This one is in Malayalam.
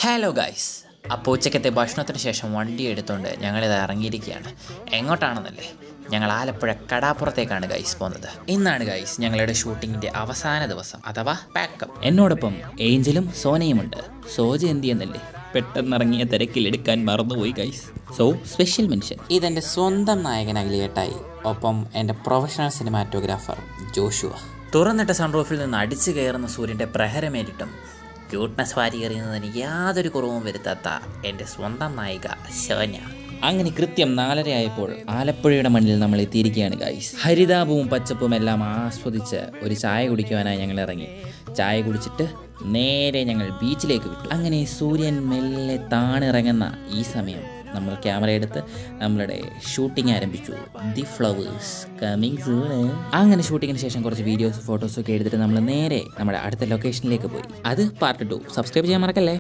ഹലോ ഗൈസ്, അപ്പോൾ ഉച്ചക്കത്തെ ഭക്ഷണത്തിന് ശേഷം വണ്ടി എടുത്തുകൊണ്ട് ഞങ്ങളിത് ഇറങ്ങിയിരിക്കുകയാണ്. എങ്ങോട്ടാണെന്നല്ലേ? ഞങ്ങൾ ആലപ്പുഴ കടാപ്പുറത്തേക്കാണ് ഗൈസ് പോകുന്നത്. ഇന്നാണ് ഗൈസ് ഞങ്ങളുടെ ഷൂട്ടിങ്ങിൻ്റെ അവസാന ദിവസം അഥവാ പാക്കപ്പ്. എന്നോടൊപ്പം ഏഞ്ചലും സോനയുമുണ്ട്. സോജ എന്ത് ചെയ്യുന്നല്ലേ? പെട്ടെന്നിറങ്ങിയ തിരക്കിലെടുക്കാൻ മറന്നുപോയി ഗൈസ്. So special mention. ഇതെൻ്റെ സ്വന്തം നായകൻ അഖിലേട്ടായി, ഒപ്പം എൻ്റെ പ്രൊഫഷണൽ സിനിമാറ്റോഗ്രാഫർ ജോഷുവ. തുറന്നിട്ട സൺറൂഫിൽ നിന്ന് അടിച്ചു കയറുന്ന സൂര്യൻ്റെ പ്രഹരമേറ്റിട്ടും ക്യൂട്ട്നസ് വാരി എറിയുന്നതിന് യാതൊരു കുറവും വരുത്താത്ത എൻ്റെ സ്വന്തം നായിക ശോന. അങ്ങനെ കൃത്യം 4:30 ആയപ്പോൾ ആലപ്പുഴയുടെ മണ്ണിൽ നമ്മൾ എത്തിയിരിക്കുകയാണ് ഗൈസ്. ഹരിതാപവും പച്ചപ്പും എല്ലാം ആസ്വദിച്ച് ഒരു ചായ കുടിക്കുവാനായി ഞങ്ങൾ ഇറങ്ങി. ചായ കുടിച്ചിട്ട് നേരെ ഞങ്ങൾ ബീച്ചിലേക്ക് വിട്ടു. അങ്ങനെ സൂര്യൻ മെല്ലെ താണിറങ്ങുന്ന ഈ സമയം നമ്മൾ ക്യാമറ എടുത്ത് നമ്മളുടെ ഷൂട്ടിംഗ് ആരംഭിച്ചു. The flowers coming soon. അങ്ങനെ ഷൂട്ടിങ്ങിന് ശേഷം കുറച്ച് വീഡിയോസ് ഫോട്ടോസൊക്കെ എടുത്തിട്ട് നമ്മൾ നേരെ നമ്മുടെ അടുത്ത ലൊക്കേഷനിലേക്ക് പോയി. അത് പാർട്ട് 2. സബ്സ്ക്രൈബ് ചെയ്യാൻ മറക്കല്ലേ.